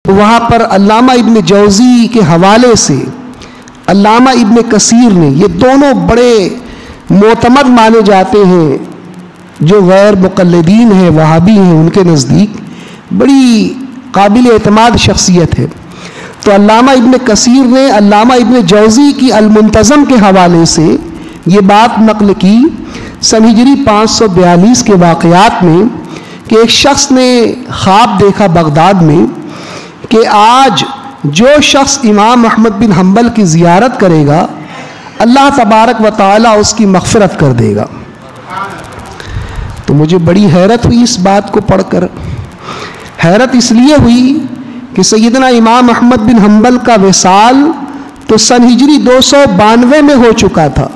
وہاں پر علامہ ابن جوزی کے حوالے سے علامہ ابن کثیر نے، یہ دونوں بڑے معتمد مانے جاتے ہیں، جو غیر مقلدین ہیں، وہابی ہیں، ان کے نزدیک بڑی قابل اعتماد شخصیت ہے۔ تو علامہ ابن کثیر نے علامہ ابن جوزی کی المنتظم کے حوالے سے یہ بات نقل کی سن ہجری 542 کے واقعات میں کہ ایک شخص نے خواب دیکھا بغداد میں کہ آج جو شخص امام احمد بن حنبل کی زیارت کرے گا اللہ تبارک و تعالی اس کی مغفرت کر دے گا۔ تو مجھے بڑی حیرت ہوئی اس بات کو پڑھ کر۔ حیرت اس لیے ہوئی کہ سیدنا امام احمد بن حنبل کا وصال تو سن ہجری 292 میں ہو چکا تھا۔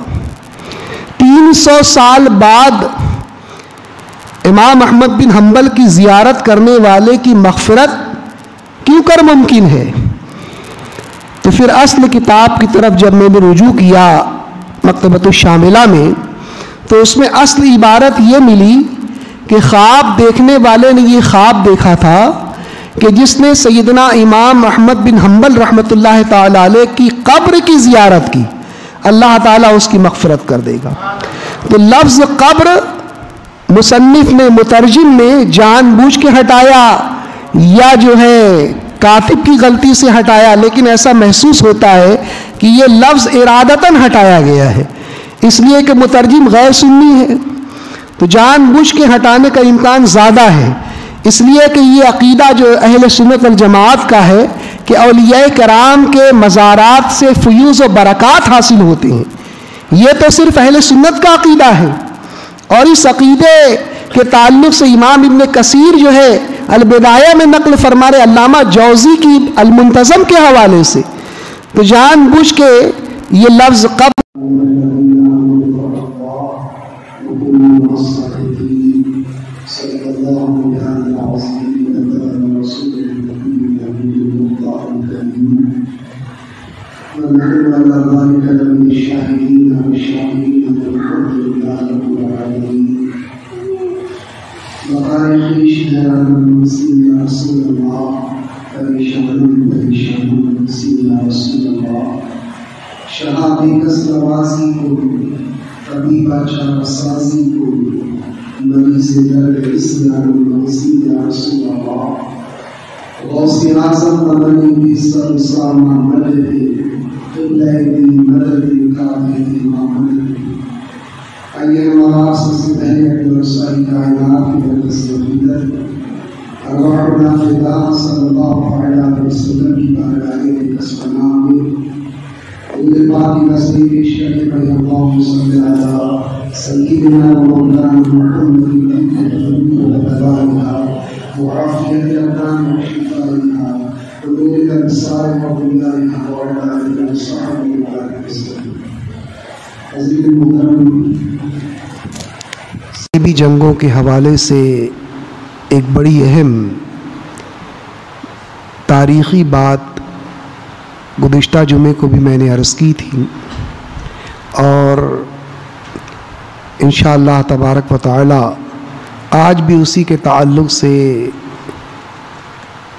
300 سال بعد امام احمد بن حنبل کی زیارت کرنے والے کی مغفرت کیوں کر ممکن ہے؟ تو پھر اصل کتاب کی طرف جب میں نے رجوع کیا مکتبۃ الشاملہ میں، تو اس میں اصل عبارت یہ ملی کہ خواب دیکھنے والے نے یہ خواب دیکھا تھا کہ جس نے سیدنا امام احمد بن حنبل رحمۃ اللہ تعالی علیہ کی قبر کی زیارت کی اللہ تعالیٰ اس کی مغفرت کر دے گا۔ تو لفظ قبر مصنف نے، مترجم نے جان بوجھ کے ہٹایا یا جو ہے کاتب کی غلطی سے ہٹایا، لیکن ایسا محسوس ہوتا ہے کہ یہ لفظ ارادتاً ہٹایا گیا ہے، اس لیے کہ مترجم غیر سنی ہے، تو جان بوجھ کے ہٹانے کا امکان زیادہ ہے، اس لیے کہ یہ عقیدہ جو اہل سنت والجماعت کا ہے کہ اولیاء کرام کے مزارات سے فیوز و برکات حاصل ہوتے ہیں، یہ تو صرف اہل سنت کا عقیدہ ہے۔ اور اس عقیدے کے تعلق سے امام ابن کثیر جو ہے البدایہ میں نقل فرما رہے علامہ جوزی کی المنتظم کے حوالے سے، تو جان بوجھ کے یہ لفظ قبر شہادی کس نوازی کو کبھی بادشاہ سازی کو نبی سے در اسلام المسیح یا رسول اللہ غوث اعظم مدنی کی سر سامہ مدد قبلہ دی مدد کعبہ امام آئیے ہمارا سے پہلے رسول کائنات کی تصویر ارواحنا فدا صلی اللہ علیہ وسلم کی بارگاہ قسم نام میں پاکی نصیب شرح بھائی اللہم صلی علی سیدنا و مولانا محمد وعلى وعافیت ابدان و شفائها حضور الانصار و بلائها وعلى آلہ وصحبہ وسلم۔ حضرت محترم، بھی جنگوں کے حوالے سے ایک بڑی اہم تاریخی بات گزشتہ جمعے کو بھی میں نے عرض کی تھی، اور انشاءاللہ تبارک و تعالی آج بھی اسی کے تعلق سے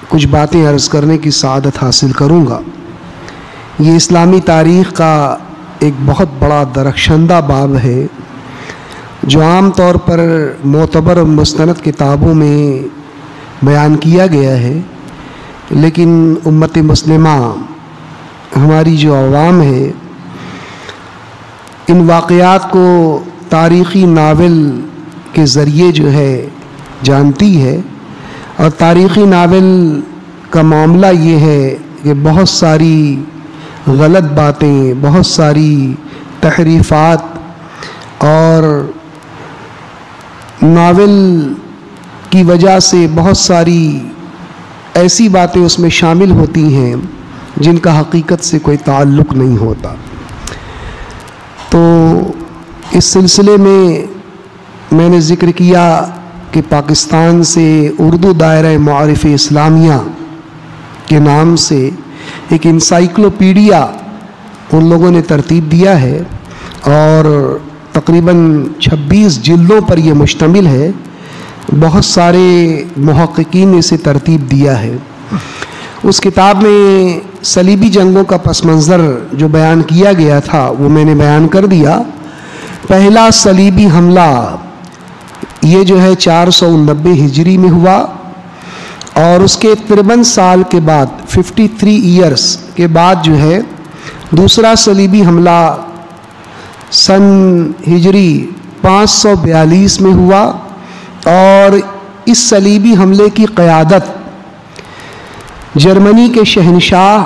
کچھ باتیں عرض کرنے کی سعادت حاصل کروں گا۔ یہ اسلامی تاریخ کا ایک بہت بڑا درخشندہ باب ہے جو عام طور پر معتبر و مستند کتابوں میں بیان کیا گیا ہے، لیکن امت مسلمہ ہماری جو عوام ہے ان واقعات کو تاریخی ناول کے ذریعے جو ہے جانتی ہے، اور تاریخی ناول کا معاملہ یہ ہے کہ بہت ساری غلط باتیں، بہت ساری تحریفات، اور ناول کی وجہ سے بہت ساری ایسی باتیں اس میں شامل ہوتی ہیں جن کا حقیقت سے کوئی تعلق نہیں ہوتا۔ تو اس سلسلے میں نے ذکر کیا کہ پاکستان سے اردو دائرہ معارف اسلامیہ کے نام سے ایک انسائکلوپیڈیا ان لوگوں نے ترتیب دیا ہے، اور تقریباً 26 جلدوں پر یہ مشتمل ہے۔ بہت سارے محققین نے اسے ترتیب دیا ہے، اس کتاب میں صلیبی جنگوں کا پس منظر جو بیان کیا گیا تھا وہ میں نے بیان کر دیا۔ پہلا صلیبی حملہ یہ جو ہے 490 ہجری میں ہوا، اور اس کے 53 سال کے بعد 53 ایئرس کے بعد جو ہے دوسرا صلیبی حملہ سن ہجری 542 میں ہوا، اور اس صلیبی حملے کی قیادت جرمنی کے شہنشاہ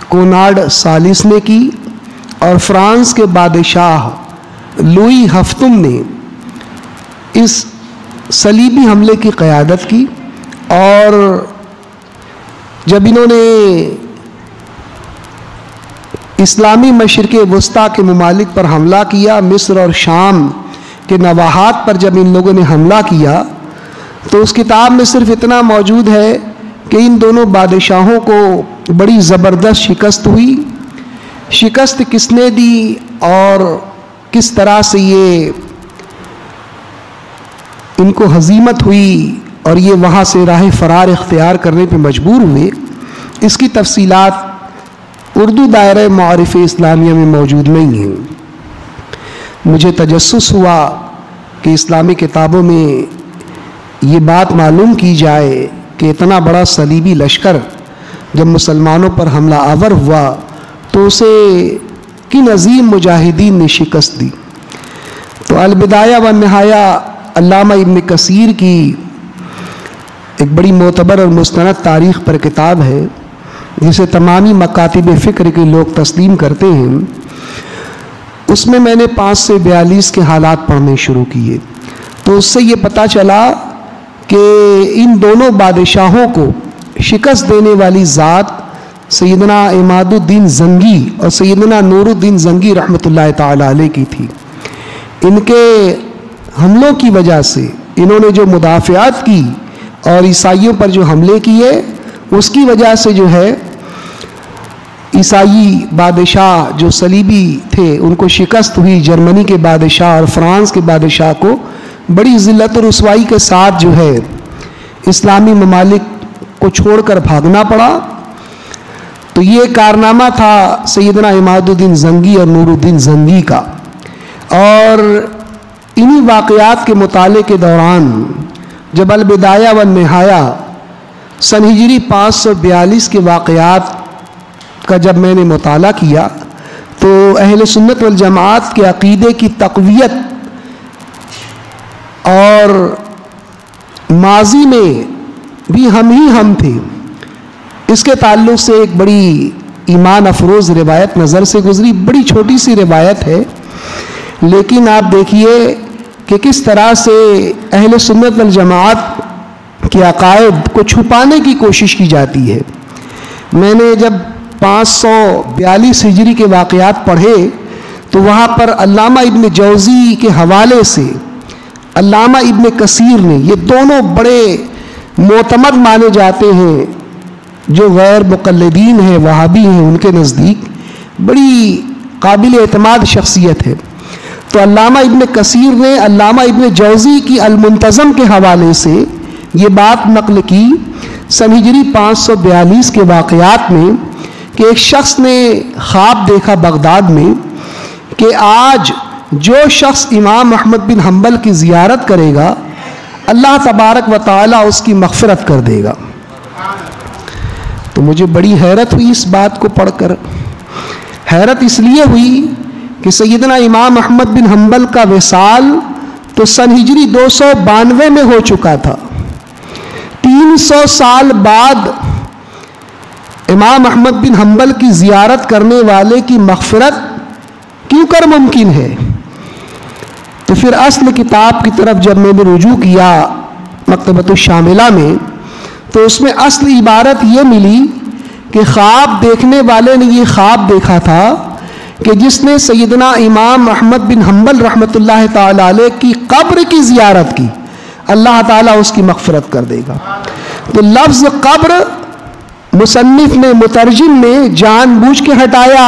کونراڈ ثالث نے کی، اور فرانس کے بادشاہ لوئی ہفتم نے اس صلیبی حملے کی قیادت کی۔ اور جب انہوں نے اسلامی مشرق وسطیٰ کے ممالک پر حملہ کیا، مصر اور شام کے نواحات پر جب ان لوگوں نے حملہ کیا، تو اس کتاب میں صرف اتنا موجود ہے کہ ان دونوں بادشاہوں کو بڑی زبردست شکست ہوئی۔ شکست کس نے دی اور کس طرح سے یہ ان کو ہزیمت ہوئی اور یہ وہاں سے راہ فرار اختیار کرنے پہ مجبور ہوئے، اس کی تفصیلات اردو دائرہ معارف اسلامیہ میں موجود نہیں ہیں۔ مجھے تجسس ہوا کہ اسلامی کتابوں میں یہ بات معلوم کی جائے کہ اتنا بڑا صلیبی لشکر جب مسلمانوں پر حملہ آور ہوا تو اسے کن عظیم مجاہدین نے شکست دی۔ تو البدایہ والنہایہ علامہ ابن کثیر کی ایک بڑی معتبر اور مستند تاریخ پر کتاب ہے، جسے تمامی مکاتب فکر کے لوگ تسلیم کرتے ہیں۔ اس میں نے 5 سے 42 کے حالات پڑھنے شروع کیے، تو اس سے یہ پتہ چلا کہ ان دونوں بادشاہوں کو شکست دینے والی ذات سیدنا عماد الدین زنگی اور سیدنا نور الدین زنگی رحمۃ اللہ تعالی علیہ کی تھی۔ ان کے حملوں کی وجہ سے انہوں نے جو مدافعات کی اور عیسائیوں پر جو حملے کیے، اس کی وجہ سے جو ہے عیسائی بادشاہ جو صلیبی تھے ان کو شکست ہوئی۔ جرمنی کے بادشاہ اور فرانس کے بادشاہ کو بڑی ذلت و رسوائی کے ساتھ جو ہے اسلامی ممالک کو چھوڑ کر بھاگنا پڑا۔ تو یہ کارنامہ تھا سیدنا عماد الدین زنگی اور نور الدین زنگی کا، اور انہی واقعات کے مطالعے کے دوران جب البدایہ والنہایہ سن ہجری 542 کے واقعات کا جب میں نے مطالعہ کیا تو اہل سنت والجماعت کے عقیدے کی تقویت اور ماضی میں بھی ہم تھے، اس کے تعلق سے ایک بڑی ایمان افروز روایت نظر سے گزری۔ بڑی چھوٹی سی روایت ہے، لیکن آپ دیکھیے کہ کس طرح سے اہل سنت والجماعت کے عقائد کو چھپانے کی کوشش کی جاتی ہے۔ میں نے جب 542 ہجری کے واقعات پڑھے تو وہاں پر علامہ ابن جوزی کے حوالے سے علامہ ابن کثیر نے، یہ دونوں بڑے معتمد مانے جاتے ہیں، جو غیر مقلدین ہیں، وہابی ہیں، ان کے نزدیک بڑی قابل اعتماد شخصیت ہے۔ تو علامہ ابن کثیر نے علامہ ابن جوزی کی المنتظم کے حوالے سے یہ بات نقل کی سن ہجری 542 کے واقعات میں کہ ایک شخص نے خواب دیکھا بغداد میں کہ آج جو شخص امام احمد بن حنبل کی زیارت کرے گا اللہ تبارک و تعالی اس کی مغفرت کر دے گا۔ تو مجھے بڑی حیرت ہوئی اس بات کو پڑھ کر۔ حیرت اس لیے ہوئی کہ سیدنا امام احمد بن حنبل کا وصال تو سن ہجری 292 میں ہو چکا تھا۔ 300 سال بعد امام احمد بن حنبل کی زیارت کرنے والے کی مغفرت کیوں کر ممکن ہے؟ تو پھر اصل کتاب کی طرف جب میں نے رجوع کیا مکتبۃ الشاملہ میں، تو اس میں اصل عبارت یہ ملی کہ خواب دیکھنے والے نے یہ خواب دیکھا تھا کہ جس نے سیدنا امام احمد بن حنبل رحمۃ اللہ تعالی علیہ کی قبر کی زیارت کی اللہ تعالیٰ اس کی مغفرت کر دے گا۔ تو لفظ قبر مصنف نے، مترجم نے جان بوجھ کے ہٹایا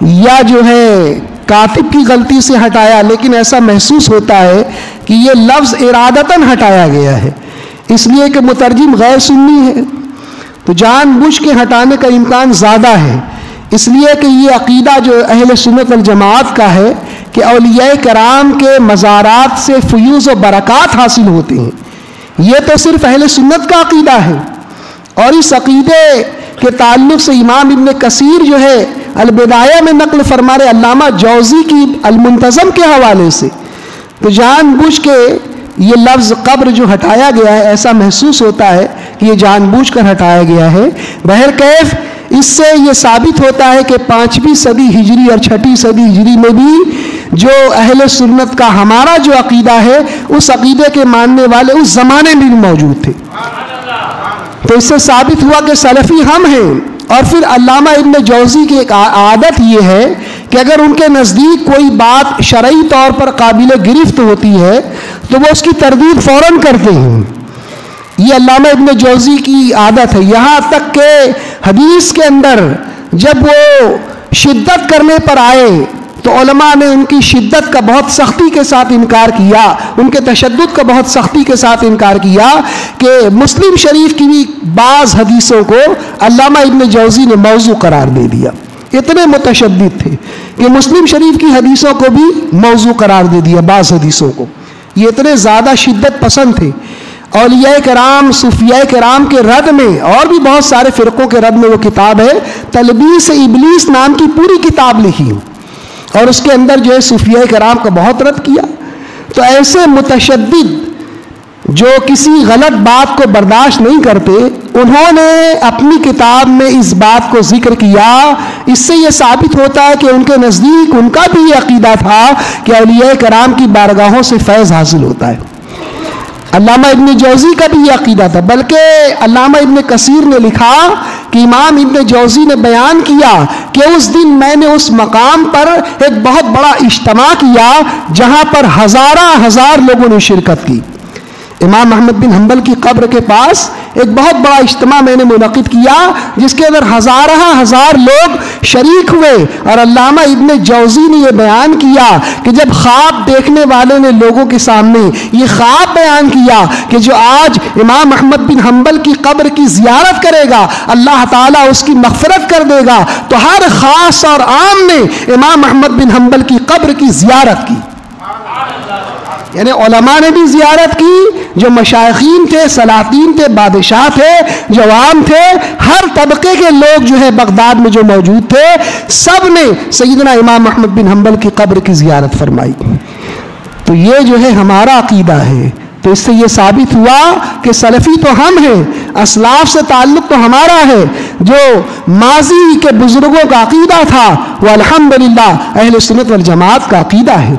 یا جو ہے کاتب کی غلطی سے ہٹایا، لیکن ایسا محسوس ہوتا ہے کہ یہ لفظ ارادتاً ہٹایا گیا ہے، اس لیے کہ مترجم غیر سنی ہے۔ تو جان بوجھ کے ہٹانے کا امکان زیادہ ہے، اس لیے کہ یہ عقیدہ جو اہل سنت والجماعت کا ہے کہ اولیاء کرام کے مزارات سے فیوز و برکات حاصل ہوتے ہیں، یہ تو صرف اہل سنت کا عقیدہ ہے۔ اور اس عقیدے کے تعلق سے امام ابن کثیر جو ہے البدایہ میں نقل فرما رہے علامہ جوزی کی المنتظم کے حوالے سے، تو جان بوجھ کے یہ لفظ قبر جو ہٹایا گیا ہے، ایسا محسوس ہوتا ہے کہ یہ جان بوجھ کر ہٹایا گیا ہے۔ بہرکیف اس سے یہ ثابت ہوتا ہے کہ 5ویں صدی ہجری اور 6ٹھی صدی ہجری میں بھی جو اہل سنت کا ہمارا جو عقیدہ ہے، اس عقیدے کے ماننے والے اس زمانے میں بھی موجود تھے۔ تو اس سے ثابت ہوا کہ سلفی ہم ہیں۔ اور پھر علامہ ابن جوزی کی ایک عادت یہ ہے کہ اگر ان کے نزدیک کوئی بات شرعی طور پر قابل گرفت ہوتی ہے تو وہ اس کی تردید فوراً کرتے ہیں۔ یہ علامہ ابن جوزی کی عادت ہے، یہاں تک کہ حدیث کے اندر جب وہ شدت کرنے پر آئے تو علماء نے ان کی شدت کا بہت سختی کے ساتھ انکار کیا، ان کے تشدد کا بہت سختی کے ساتھ انکار کیا کہ مسلم شریف کی بھی بعض حدیثوں کو علامہ ابن جوزی نے موضوع قرار دے دیا۔ اتنے متشدد تھے کہ مسلم شریف کی حدیثوں کو بھی موضوع قرار دے دیا، بعض حدیثوں کو۔ یہ اتنے زیادہ شدت پسند تھے۔ اولیاء کرام، صوفیاء کرام کے رد میں اور بھی بہت سارے فرقوں کے رد میں وہ کتاب ہے تلبیس ابلیس نام کی پوری کتاب لکھی، اور اس کے اندر جو ہے صوفیاء کرام کا بہت رد کیا۔ تو ایسے متشدد جو کسی غلط بات کو برداشت نہیں کرتے، انہوں نے اپنی کتاب میں اس بات کو ذکر کیا۔ اس سے یہ ثابت ہوتا ہے کہ ان کے نزدیک ان کا بھی یہ عقیدہ تھا کہ اولیاء کرام کی بارگاہوں سے فیض حاصل ہوتا ہے۔ علامہ ابن جوزی کا بھی یہ عقیدہ تھا، بلکہ علامہ ابن کثیر نے لکھا کہ امام ابن جوزی نے بیان کیا کہ اس دن میں نے اس مقام پر ایک بہت بڑا اجتماع کیا جہاں پر ہزار لوگوں نے شرکت کی۔ امام احمد بن حنبل کی قبر کے پاس ایک بہت بڑا اجتماع میں نے منعقد کیا جس کے اندر ہزار لوگ شریک ہوئے، اور علامہ ابن جوزی نے یہ بیان کیا کہ جب خواب دیکھنے والے نے لوگوں کے سامنے یہ خواب بیان کیا کہ جو آج امام احمد بن حنبل کی قبر کی زیارت کرے گا اللہ تعالیٰ اس کی مغفرت کر دے گا، تو ہر خاص اور عام نے امام احمد بن حنبل کی قبر کی زیارت کی۔ یعنی علماء نے بھی زیارت کی، جو مشائخین تھے، سلاطین تھے، بادشاہ تھے، جوان تھے، ہر طبقے کے لوگ جو ہے بغداد میں جو موجود تھے، سب نے سیدنا امام احمد بن حنبل کی قبر کی زیارت فرمائی۔ تو یہ جو ہے ہمارا عقیدہ ہے۔ تو اس سے یہ ثابت ہوا کہ سلفی تو ہم ہیں، اسلاف سے تعلق تو ہمارا ہے، جو ماضی کے بزرگوں کا عقیدہ تھا وہ الحمدللہ اہل سنت والجماعت کا عقیدہ ہے۔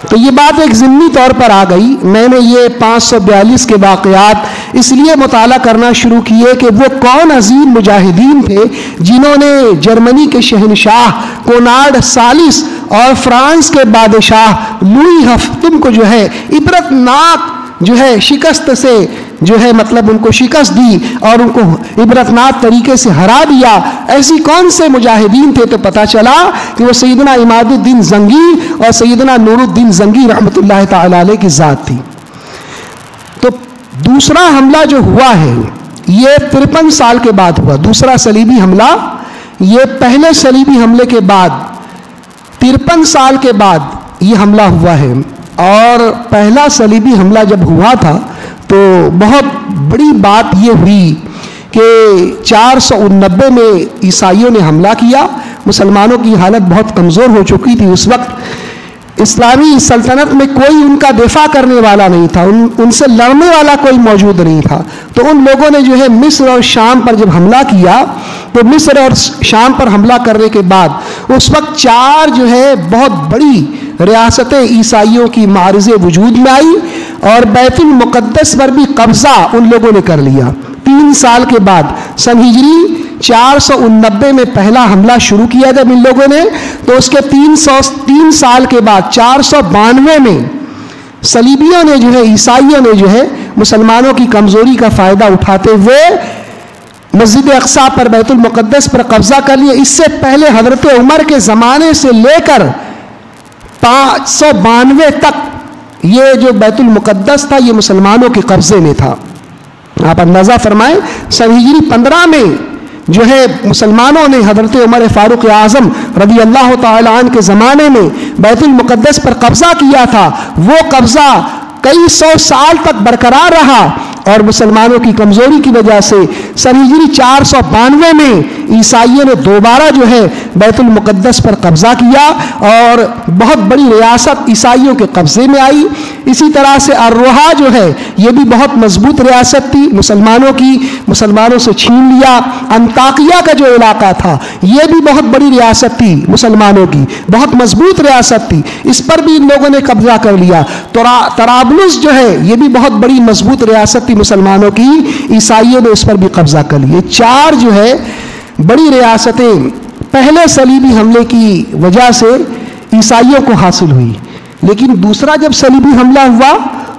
تو یہ بات ایک ضمنی طور پر آ گئی۔ میں نے یہ 542 کے واقعات اس لیے مطالعہ کرنا شروع کیے کہ وہ کون عظیم مجاہدین تھے جنہوں نے جرمنی کے شہنشاہ کونراڈ ثالث اور فرانس کے بادشاہ لوئی ہفتم کو جو ہے عبرت ناک جو ہے شکست سے جو ہے مطلب ان کو شکست دی اور ان کو عبرت ناک طریقے سے ہرا دیا۔ ایسی کون سے مجاہدین تھے؟ تو پتہ چلا کہ وہ سیدنا عماد الدین زنگی اور سیدنا نور الدین زنگی رحمۃ اللہ تعالی علیہ کی ذات تھی۔ تو دوسرا حملہ جو ہوا ہے یہ 53 سال کے بعد ہوا۔ دوسرا صلیبی حملہ یہ پہلے صلیبی حملے کے بعد 53 سال کے بعد یہ حملہ ہوا ہے۔ اور پہلا صلیبی حملہ جب ہوا تھا تو بہت بڑی بات یہ ہوئی کہ 489 میں عیسائیوں نے حملہ کیا۔ مسلمانوں کی حالت بہت کمزور ہو چکی تھی اس وقت، اسلامی سلطنت میں کوئی ان کا دفاع کرنے والا نہیں تھا، ان سے لڑنے والا کوئی موجود نہیں تھا۔ تو ان لوگوں نے جو ہے مصر اور شام پر جب حملہ کیا تو مصر اور شام پر حملہ کرنے کے بعد اس وقت 4 جو ہے بہت بڑی ریاستیں عیسائیوں کی معرض وجود میں آئی اور بیت المقدس پر بھی قبضہ ان لوگوں نے کر لیا۔ 3 سال کے بعد سن ہجری 489 میں پہلا حملہ شروع کیا جب ان لوگوں نے، تو اس کے 3 سال کے بعد 492 میں صلیبیوں نے جو ہے عیسائیوں نے جو ہے مسلمانوں کی کمزوری کا فائدہ اٹھاتے ہوئے مسجد اقصی پر بیت المقدس پر قبضہ کر لیا۔ اس سے پہلے حضرت عمر کے زمانے سے لے کر 592 تک یہ جو بیت المقدس تھا یہ مسلمانوں کے قبضے میں تھا۔ آپ اندازہ فرمائیں سن ہجری 15 میں جو ہے مسلمانوں نے حضرت عمر فاروق اعظم رضی اللہ تعالی عنہ کے زمانے میں بیت المقدس پر قبضہ کیا تھا. وہ قبضہ کئی سو سال تک برقرار رہا اور مسلمانوں کی کمزوری کی وجہ سے سن ہجری 492 میں عیسائیوں نے دوبارہ جو ہے بیت المقدس پر قبضہ کیا اور بہت بڑی ریاست عیسائیوں کے قبضے میں آئی. اسی طرح سے الروحہ جو ہے یہ بھی بہت مضبوط ریاست تھی مسلمانوں کی, مسلمانوں سے چھین لیا. انطاکیہ کا جو علاقہ تھا یہ بھی بہت بڑی ریاست تھی مسلمانوں کی, بہت مضبوط ریاست تھی, اس پر بھی ان لوگوں نے قبضہ کر لیا. طرابلس جو ہے یہ بھی بہت بڑی مضبوط ریاست تھی مسلمانوں کی, عیسائیوں نے اس پر بھی قبضہ کر لیا. چار جو ہے بڑی ریاستیں پہلے صلیبی حملے کی وجہ سے عیسائیوں کو حاصل ہوئی, لیکن دوسرا جب صلیبی حملہ ہوا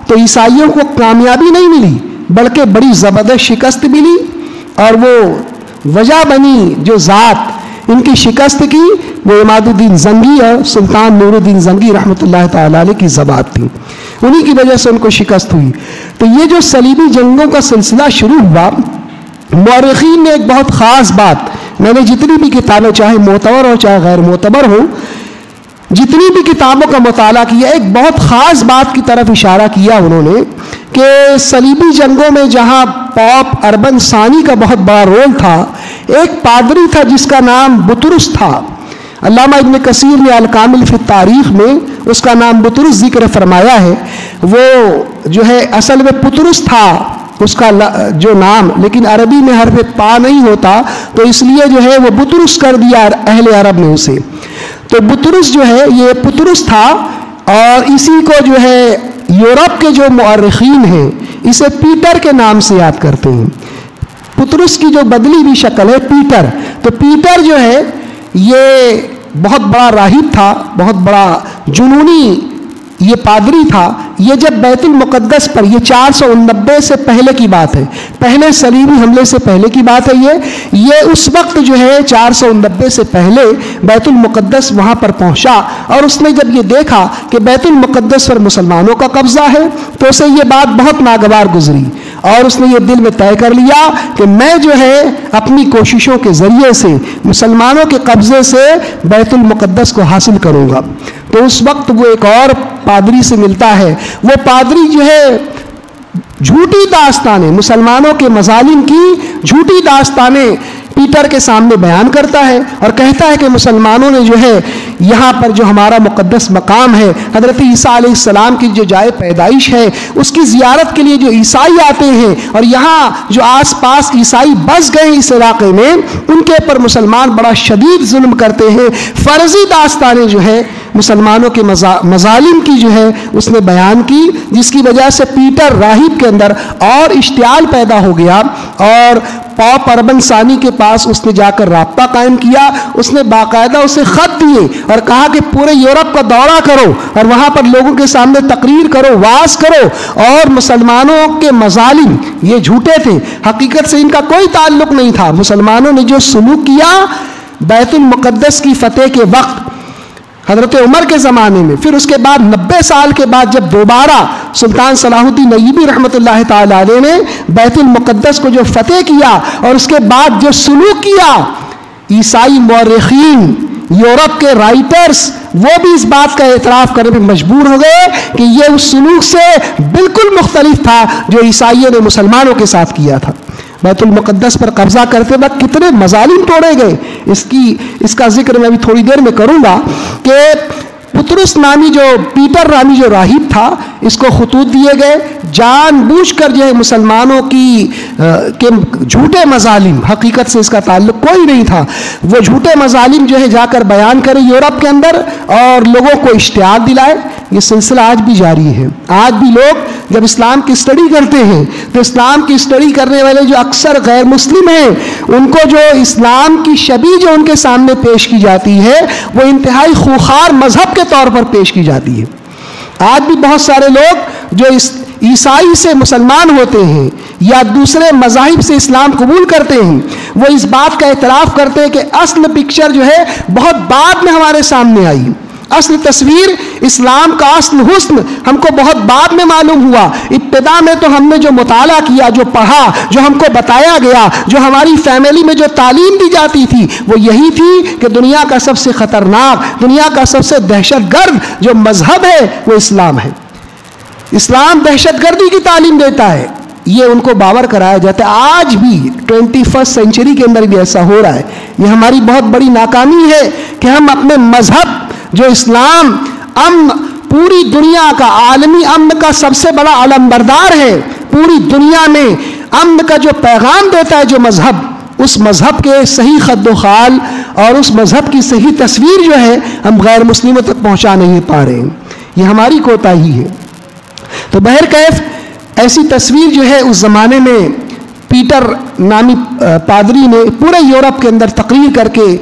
تو عیسائیوں کو کامیابی نہیں ملی بلکہ بڑی زبردست شکست ملی. اور وہ وجہ بنی جو ذات ان کی شکست کی وہ عماد الدین زنگی اور سلطان نور الدین زنگی رحمۃ اللہ تعالی علیہ کی ذات تھی, انہی کی وجہ سے ان کو شکست ہوئی. تو یہ جو صلیبی جنگوں کا سلسلہ شروع ہوا, مورخین نے ایک بہت خاص بات, میں نے جتنی بھی کتابیں چاہے معتبر ہو چاہے غیر معتبر ہو جتنی بھی کتابوں کا مطالعہ کیا, ایک بہت خاص بات کی طرف اشارہ کیا انہوں نے کہ صلیبی جنگوں میں جہاں پوپ اربن ثانی کا بہت بڑا رول تھا, ایک پادری تھا جس کا نام بطرس تھا. علامہ ابن کثیر نے الکامل فی التاریخ میں اس کا نام بطرس ذکر فرمایا ہے. وہ جو ہے اصل میں پطرس تھا اس کا جو نام, لیکن عربی میں حرف پا نہیں ہوتا تو اس لیے جو ہے وہ بطرس کر دیا اہل عرب نے اسے. تو بطرس جو ہے یہ پطرس تھا, اور اسی کو جو ہے یورپ کے جو مورخین ہیں اسے پیٹر کے نام سے یاد کرتے ہیں. پطرس کی جو بدلی بھی شکل ہے پیٹر, تو پیٹر جو ہے یہ بہت بڑا راہب تھا, بہت بڑا جنونی یہ پادری تھا. یہ جب بیت المقدس پر, یہ 489 سے پہلے کی بات ہے, پہلے صلیبی حملے سے پہلے کی بات ہے یہ اس وقت جو ہے 489 سے پہلے بیت المقدس وہاں پر پہنچا, اور اس نے جب یہ دیکھا کہ بیت المقدس پر مسلمانوں کا قبضہ ہے تو اسے یہ بات بہت ناگوار گزری, اور اس نے یہ دل میں طے کر لیا کہ میں جو ہے اپنی کوششوں کے ذریعے سے مسلمانوں کے قبضے سے بیت المقدس کو حاصل کروں گا. تو اس وقت وہ ایک اور پادری سے ملتا ہے. وہ پادری جو ہے جھوٹی داستانیں, مسلمانوں کے مظالم کی جھوٹی داستانیں پیٹر کے سامنے بیان کرتا ہے اور کہتا ہے کہ مسلمانوں نے جو ہے یہاں پر جو ہمارا مقدس مقام ہے, حضرت عیسیٰ علیہ السلام کی جو جائے پیدائش ہے اس کی زیارت کے لیے جو عیسائی آتے ہیں, اور یہاں جو آس پاس عیسائی بس گئے اس علاقے میں, ان کے پر مسلمان بڑا شدید ظلم کرتے ہیں. فرضی داستانیں جو ہے مسلمانوں کے مظالم کی جو ہے اس نے بیان کی, جس کی وجہ سے پیٹر راہب کے اندر اور اشتعال پیدا ہو گیا, اور پوپ اربن ثانی کے پاس اس نے جا کر رابطہ قائم کیا. اس نے باقاعدہ اسے خط دیے اور کہا کہ پورے یورپ کا دورہ کرو اور وہاں پر لوگوں کے سامنے تقریر کرو, واعظ کرو, اور مسلمانوں کے مظالم یہ جھوٹے تھے, حقیقت سے ان کا کوئی تعلق نہیں تھا. مسلمانوں نے جو سلوک کیا بیت المقدس کی فتح کے وقت حضرت عمر کے زمانے میں, پھر اس کے بعد 90 سال کے بعد جب دوبارہ سلطان صلاح الدین ایوبی رحمۃ اللہ تعالی علیہ نے بیت المقدس کو جو فتح کیا اور اس کے بعد جو سلوک کیا, عیسائی مورخین, یورپ کے رائٹرز وہ بھی اس بات کا اعتراف کرنے پہ مجبور ہو گئے کہ یہ اس سلوک سے بالکل مختلف تھا جو عیسائیوں نے مسلمانوں کے ساتھ کیا تھا. بیت المقدس پر قبضہ کرتے وقت کتنے مظالم توڑے گئے, اس کا ذکر میں ابھی تھوڑی دیر میں کروں گا. کہ پطرس نامی جو پیٹر نامی جو راہب تھا, اس کو خطوط دیے گئے, جان بوجھ کر جو ہے مسلمانوں کی کے جھوٹے مظالم, حقیقت سے اس کا تعلق کوئی نہیں تھا, وہ جھوٹے مظالم جو ہے جا کر بیان کرے یورپ کے اندر اور لوگوں کو اشتعال دلائے. یہ سلسلہ آج بھی جاری ہے. آج بھی لوگ جب اسلام کی اسٹڈی کرتے ہیں تو اسلام کی اسٹڈی کرنے والے جو اکثر غیر مسلم ہیں, ان کو جو اسلام کی شبیہ جو ان کے سامنے پیش کی جاتی ہے وہ انتہائی خوخار مذہب کے طور پر پیش کی جاتی ہے. آج بھی بہت سارے لوگ جو عیسائی سے مسلمان ہوتے ہیں یا دوسرے مذاہب سے اسلام قبول کرتے ہیں, وہ اس بات کا اعتراف کرتے ہیں کہ اصل پکچر جو ہے بہت بعد میں ہمارے سامنے آئی, اصل تصویر اسلام کا اصل حسن ہم کو بہت بعد میں معلوم ہوا. ابتدا میں تو ہم نے جو مطالعہ کیا، جو پڑھا، جو ہم کو بتایا گیا، جو ہماری فیملی میں جو تعلیم دی جاتی تھی، وہ یہی تھی کہ دنیا کا سب سے خطرناک، دنیا کا سب سے دہشت گرد جو مذہب ہے وہ اسلام ہے. اسلام دہشت گردی کی تعلیم دیتا ہے، یہ ان کو باور کرایا جاتا ہے. آج بھی 21 سینچری کے اندر بھی ایسا ہو رہا ہے. یہ ہماری بہت بڑی ناکامی ہے کہ ہم اپنے مذہب جو اسلام امن، پوری دنیا کا عالمی امن کا سب سے بڑا علمبردار ہے، پوری دنیا میں امن کا جو پیغام دیتا ہے جو مذہب، اس مذہب کے صحیح خد و خال اور اس مذہب کی صحیح تصویر جو ہے ہم غیر مسلموں تک پہنچا نہیں پا رہے ہیں. یہ ہماری کوتاہی ہے. تو بہرکیف ایسی تصویر جو ہے اس زمانے میں پیٹر نامی پادری نے پورے یورپ کے اندر تقریر کر کے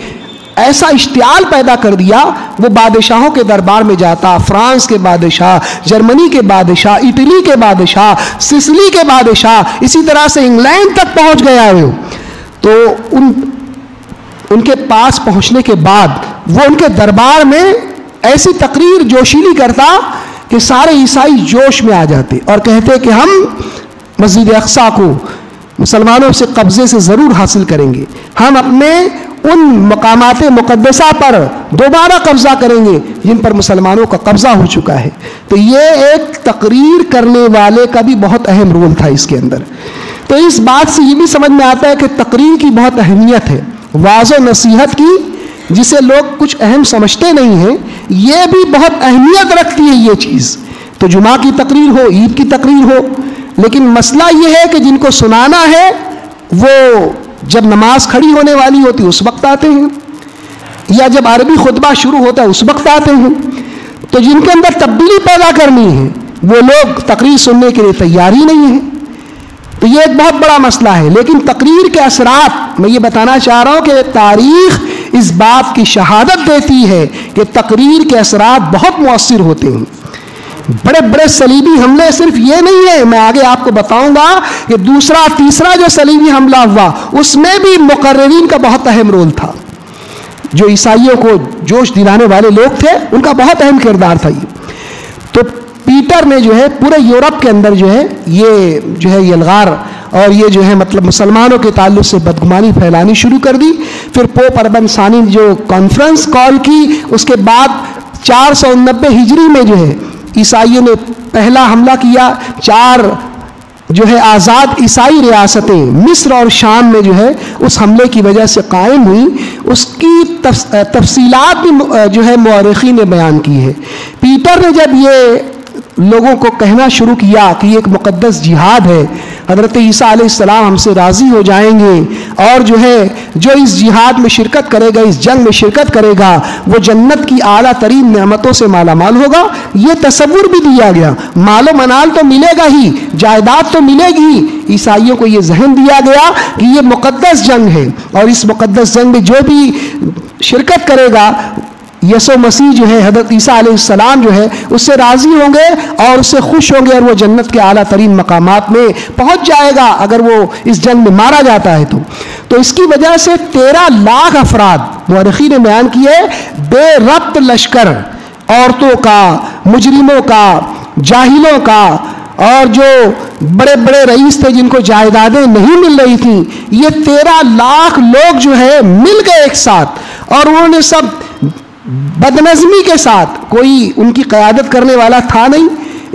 ایسا اشتعال پیدا کر دیا. وہ بادشاہوں کے دربار میں جاتا، فرانس کے بادشاہ، جرمنی کے بادشاہ، اٹلی کے بادشاہ، سسلی کے بادشاہ، اسی طرح سے انگلینڈ تک پہنچ گیا ہے. تو ان کے پاس پہنچنے کے بعد وہ ان کے دربار میں ایسی تقریر جوشیلی کرتا کہ سارے عیسائی جوش میں آ جاتے اور کہتے کہ ہم مسجد اقصیٰ کو مسلمانوں سے قبضے سے ضرور حاصل کریں گے، ہم اپنے ان مقامات مقدسہ پر دوبارہ قبضہ کریں گے جن پر مسلمانوں کا قبضہ ہو چکا ہے. تو یہ ایک تقریر کرنے والے کا بھی بہت اہم رول تھا اس کے اندر. تو اس بات سے یہ بھی سمجھ میں آتا ہے کہ تقریر کی بہت اہمیت ہے، وعظ و نصیحت کی جسے لوگ کچھ اہم سمجھتے نہیں ہیں، یہ بھی بہت اہمیت رکھتی ہے یہ چیز. تو جمعہ کی تقریر ہو، عید کی تقریر ہو، لیکن مسئلہ یہ ہے کہ جن کو سنانا ہے وہ جب نماز کھڑی ہونے والی ہوتی اس وقت آتے ہیں، یا جب عربی خطبہ شروع ہوتا ہے اس وقت آتے ہیں. تو جن کے اندر تبدیلی پیدا کرنی ہے وہ لوگ تقریر سننے کے لیے تیار ہی نہیں ہیں. تو یہ ایک بہت بڑا مسئلہ ہے. لیکن تقریر کے اثرات، میں یہ بتانا چاہ رہا ہوں کہ تاریخ اس بات کی شہادت دیتی ہے کہ تقریر کے اثرات بہت مؤثر ہوتے ہیں. بڑے بڑے صلیبی حملے صرف یہ نہیں ہے، میں آگے آپ کو بتاؤں گا کہ دوسرا تیسرا جو صلیبی حملہ ہوا اس میں بھی مقررین کا بہت اہم رول تھا. جو عیسائیوں کو جوش دلانے والے لوگ تھے ان کا بہت اہم کردار تھا یہ. تو پیٹر نے جو ہے پورے یورپ کے اندر جو ہے یہ یلغار اور یہ جو ہے مطلب مسلمانوں کے تعلق سے بدگمانی پھیلانی شروع کر دی. پھر پوپ اربن ثانی نے جو کانفرنس کال کی، اس کے بعد 490 ہجری میں جو ہے عیسائیوں نے پہلا حملہ کیا. 4 جو ہے آزاد عیسائی ریاستیں مصر اور شام میں جو ہے اس حملے کی وجہ سے قائم ہوئی. اس کی تفصیلات بھی جو ہے مورخین نے بیان کی ہے. پیٹر نے جب یہ لوگوں کو کہنا شروع کیا کہ یہ ایک مقدس جہاد ہے، حضرت عیسیٰ علیہ السلام ہم سے راضی ہو جائیں گے، اور جو ہے جو اس جہاد میں شرکت کرے گا، اس جنگ میں شرکت کرے گا، وہ جنت کی اعلیٰ ترین نعمتوں سے مالا مال ہوگا. یہ تصور بھی دیا گیا. مال و منال تو ملے گا ہی، جائیداد تو ملے گی. عیسائیوں کو یہ ذہن دیا گیا کہ یہ مقدس جنگ ہے، اور اس مقدس جنگ میں جو بھی شرکت کرے گا یسوع مسیح جو ہے، حضرت عیسیٰ علیہ السلام جو ہے اس سے راضی ہوں گے اور اس سے خوش ہوں گے، اور وہ جنت کے اعلیٰ ترین مقامات میں پہنچ جائے گا اگر وہ اس جنگ میں مارا جاتا ہے. تو اس کی وجہ سے 13 لاکھ افراد مورخین نے بیان کیے بے ربط لشکر، عورتوں کا، مجرموں کا، جاہلوں کا، اور جو بڑے بڑے رئیس تھے جن کو جائیدادیں نہیں مل رہی تھیں، یہ 13 لاکھ لوگ جو ہے مل گئے ایک ساتھ، اور انہوں نے سب بدنظمی کے ساتھ، کوئی ان کی قیادت کرنے والا تھا نہیں،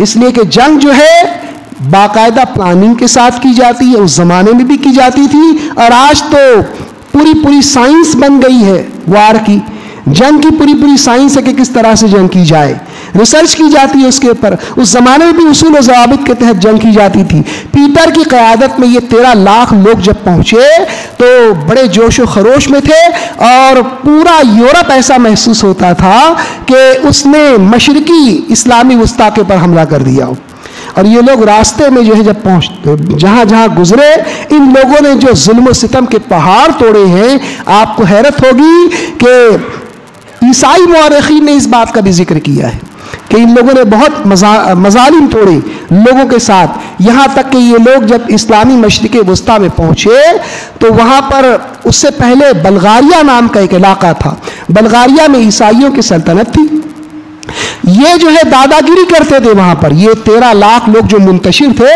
اس لیے کہ جنگ جو ہے باقاعدہ پلاننگ کے ساتھ کی جاتی ہے. اس زمانے میں بھی کی جاتی تھی، اور آج تو پوری سائنس بن گئی ہے وار کی. جنگ کی پوری سائنس ہے کہ کس طرح سے جنگ کی جائے، ریسرچ کی جاتی ہے اس کے اوپر. اس زمانے میں بھی اصول و ضوابط کے تحت جنگ کی جاتی تھی. پیٹر کی قیادت میں یہ 13 لاکھ لوگ جب پہنچے تو بڑے جوش و خروش میں تھے، اور پورا یورپ ایسا محسوس ہوتا تھا کہ اس نے مشرقی اسلامی وسطیٰ کے پر حملہ کر دیا. اور یہ لوگ راستے میں جو ہے جب جہاں جہاں گزرے، ان لوگوں نے جو ظلم و ستم کے پہاڑ توڑے ہیں، آپ کو حیرت ہوگی کہ عیسائی مورخین نے اس بات کا بھی ذکر کیا ہے کہ ان لوگوں نے بہت مظالم توڑے لوگوں کے ساتھ. یہاں تک کہ یہ لوگ جب اسلامی مشرق وسطیٰ میں پہنچے تو وہاں پر اس سے پہلے بلغاریہ نام کا ایک علاقہ تھا. بلغاریہ میں عیسائیوں کی سلطنت تھی. یہ جو ہے دادا گیری کرتے تھے وہاں پر. یہ 13 لاکھ لوگ جو منتشر تھے،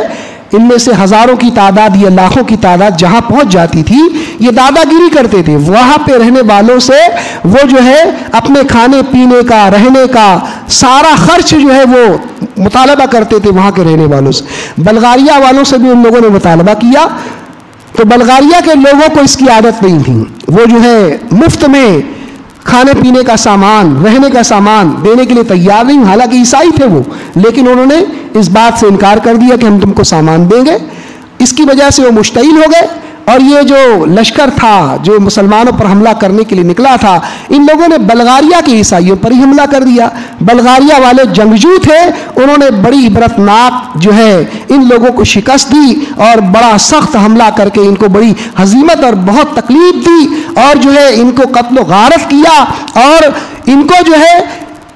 ان میں سے ہزاروں کی تعداد یا لاکھوں کی تعداد جہاں پہنچ جاتی تھی یہ دادا گیری کرتے تھے. وہاں پہ رہنے والوں سے وہ جو ہے اپنے کھانے پینے کا، رہنے کا سارا خرچ جو ہے وہ مطالبہ کرتے تھے وہاں کے رہنے والوں سے. بلغاریہ والوں سے بھی ان لوگوں نے مطالبہ کیا، تو بلغاریہ کے لوگوں کو اس کی عادت نہیں تھی. وہ جو ہے مفت میں کھانے پینے کا سامان، رہنے کا سامان دینے کے لیے تیار نہیں. حالانکہ عیسائی تھے وہ، لیکن انہوں نے اس بات سے انکار کر دیا کہ ہم تم کو سامان دیں گے. اس کی وجہ سے وہ مشتعل ہو گئے، اور یہ جو لشکر تھا جو مسلمانوں پر حملہ کرنے کے لیے نکلا تھا، ان لوگوں نے بلغاریہ کے عیسائیوں پر ہی حملہ کر دیا. بلغاریہ والے جنگجو تھے، انہوں نے بڑی عبرتناک جو ہے ان لوگوں کو شکست دی اور بڑا سخت حملہ کر کے ان کو بڑی ہزیمت اور بہت تکلیف دی، اور جو ہے ان کو قتل و غارت کیا، اور ان کو جو ہے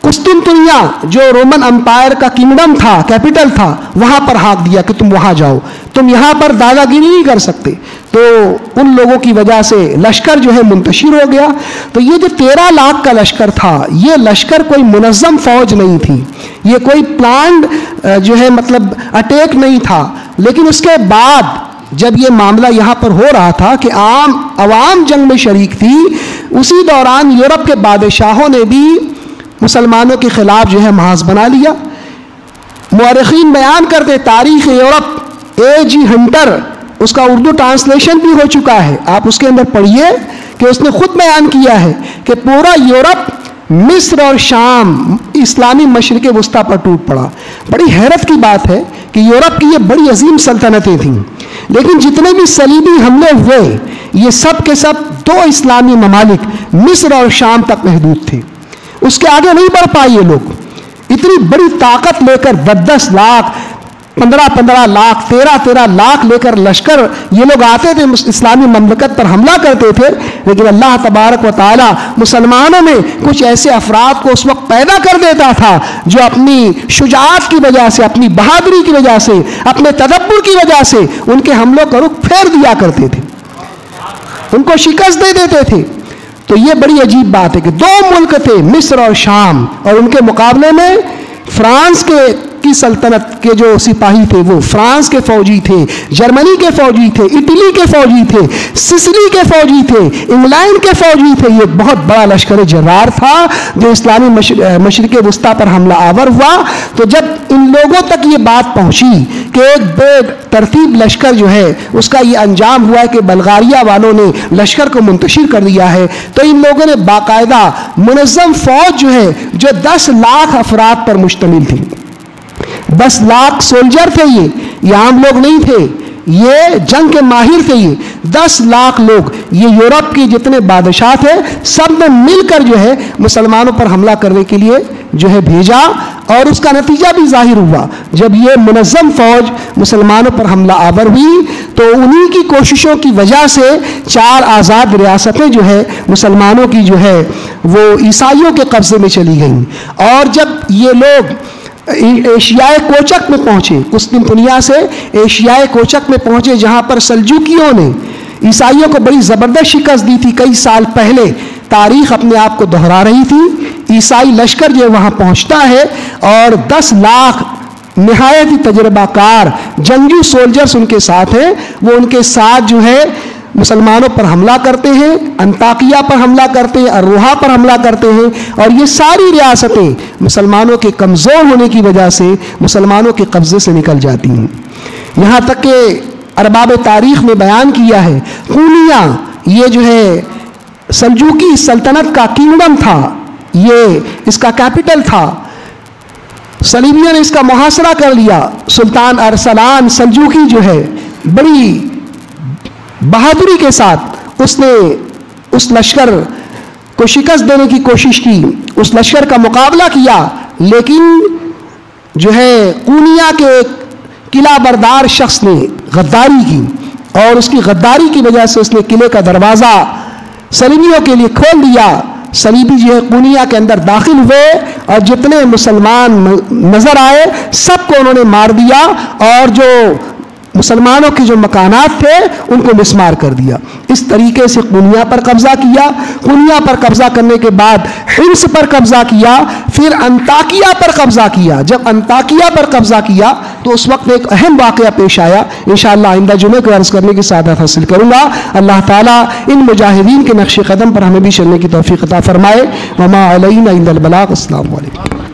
قسطنطنیہ جو رومن امپائر کا کنگڈم تھا، کیپٹل تھا، وہاں پر ہاک دیا کہ تم وہاں جاؤ، تم یہاں پر دادا گیری نہیں کر سکتے. تو ان لوگوں کی وجہ سے لشکر جو ہے منتشر ہو گیا. تو یہ جو 13 لاکھ کا لشکر تھا، یہ لشکر کوئی منظم فوج نہیں تھی، یہ کوئی پلانڈ جو ہے مطلب اٹیک نہیں تھا. لیکن اس کے بعد جب یہ معاملہ یہاں پر ہو رہا تھا کہ عوام جنگ میں شریک تھی، اسی دوران یورپ کے بادشاہوں نے بھی مسلمانوں کے خلاف جو ہے محاذ بنا لیا. مورخین بیان کرتے تاریخ یورپ، A.G. ہنٹر، اس کا اردو ٹرانسلیشن بھی ہو چکا ہے، آپ اس کے اندر پڑھیے کہ اس نے خود بیان کیا ہے کہ پورا یورپ، مصر اور شام، اسلامی مشرق وسطیٰ پر ٹوٹ پڑا. بڑی حیرت کی بات ہے کہ یورپ کی یہ بڑی عظیم سلطنتیں تھیں، لیکن جتنے بھی صلیبی حملے ہوئے یہ سب کے سب 2 اسلامی ممالک مصر اور شام تک محدود تھے. اس کے آگے نہیں بڑھ پائے یہ لوگ. اتنی بڑی طاقت لے کر 10 لاکھ، 15 لاکھ، 13 لاکھ لے کر لشکر یہ لوگ آتے تھے، اسلامی مملکت پر حملہ کرتے تھے. لیکن اللہ تبارک و تعالی مسلمانوں میں کچھ ایسے افراد کو اس وقت پیدا کر دیتا تھا جو اپنی شجاعت کی وجہ سے، اپنی بہادری کی وجہ سے، اپنے تدبر کی وجہ سے ان کے حملوں کا رخ پھیر دیا کرتے تھے، ان کو شکست دے دیتے تھے. تو یہ بڑی عجیب بات ہے کہ 2 ملک تھے، مصر اور شام، اور ان کے مقابلے میں فرانس کی سلطنت کے جو سپاہی تھے وہ فرانس کے فوجی تھے، جرمنی کے فوجی تھے، اٹلی کے فوجی تھے، سسلی کے فوجی تھے، انگلینڈ کے فوجی تھے. یہ بہت بڑا لشکر جرار تھا جو اسلامی مشرق وسطیٰ پر حملہ آور ہوا. تو جب ان لوگوں تک یہ بات پہنچی کہ ایک بے ترتیب لشکر جو ہے اس کا یہ انجام ہوا ہے کہ بلغاریہ والوں نے لشکر کو منتشر کر دیا ہے، تو ان لوگوں نے باقاعدہ منظم فوج جو ہے جو 10 لاکھ افراد پر مشتمل تھی، 10 لاکھ سولجر تھے، یہ عام لوگ نہیں تھے، یہ جنگ کے ماہر تھے. یہ 10 لاکھ لوگ، یہ یورپ کے جتنے بادشاہ تھے سب نے مل کر جو ہے مسلمانوں پر حملہ کرنے کے لیے جو ہے بھیجا، اور اس کا نتیجہ بھی ظاہر ہوا. جب یہ منظم فوج مسلمانوں پر حملہ آور ہوئی تو انہی کی کوششوں کی وجہ سے 4 آزاد ریاستیں جو ہے مسلمانوں کی جو ہے وہ عیسائیوں کے قبضے میں چلی گئیں. اور جب یہ لوگ ایشیائے کوچک میں پہنچے، قسطنطنیہ سے ایشیائے کوچک میں پہنچے جہاں پر سلجوکیوں نے عیسائیوں کو بڑی زبردست شکست دی تھی. کئی سال پہلے تاریخ اپنے آپ کو دہرا رہی تھی. عیسائی لشکر جو وہاں پہنچتا ہے اور 10 لاکھ نہایت ہی تجربہ کار جنگجو سولجرز ان کے ساتھ ہیں. وہ ان کے ساتھ جو ہے مسلمانوں پر حملہ کرتے ہیں، انطاکیہ پر حملہ کرتے ہیں، اروہا پر حملہ کرتے ہیں، اور یہ ساری ریاستیں مسلمانوں کے کمزور ہونے کی وجہ سے مسلمانوں کے قبضے سے نکل جاتی ہیں. یہاں تک کہ ارباب تاریخ نے بیان کیا ہے قونیہ، یہ جو ہے سلجوکی سلطنت کا کنگڈم تھا، یہ اس کا کیپٹل تھا. صلیبیوں نے اس کا محاصرہ کر لیا. سلطان ارسلان سلجوکی جو ہے بڑی بہادری کے ساتھ اس نے اس لشکر کو شکست دینے کی کوشش کی، اس لشکر کا مقابلہ کیا. لیکن جو ہے قونیہ کے قلعہ بردار شخص نے غداری کی، اور اس کی غداری کی وجہ سے اس نے قلعے کا دروازہ صلیبیوں کے لیے کھول دیا. صلیبی جو ہے قونیہ کے اندر داخل ہوئے اور جتنے مسلمان نظر آئے سب کو انہوں نے مار دیا، اور جو مسلمانوں کے جو مکانات تھے ان کو مسمار کر دیا. اس طریقے سے قونیہ پر قبضہ کیا. قونیہ پر قبضہ کرنے کے بعد حمص پر قبضہ کیا, پھر انطاکیہ پر قبضہ کیا. جب انطاکیہ پر قبضہ کیا تو اس وقت ایک اہم واقعہ پیش آیا. انشاءاللہ آئندہ جمعے کو عرض کرنے کی سعادت حاصل کروں گا. اللہ تعالیٰ ان مجاہدین کے نقش قدم پر ہمیں بھی چلنے کی توفیق عطا فرمائے. وما علینا الا البلاغ. السلام علیکم.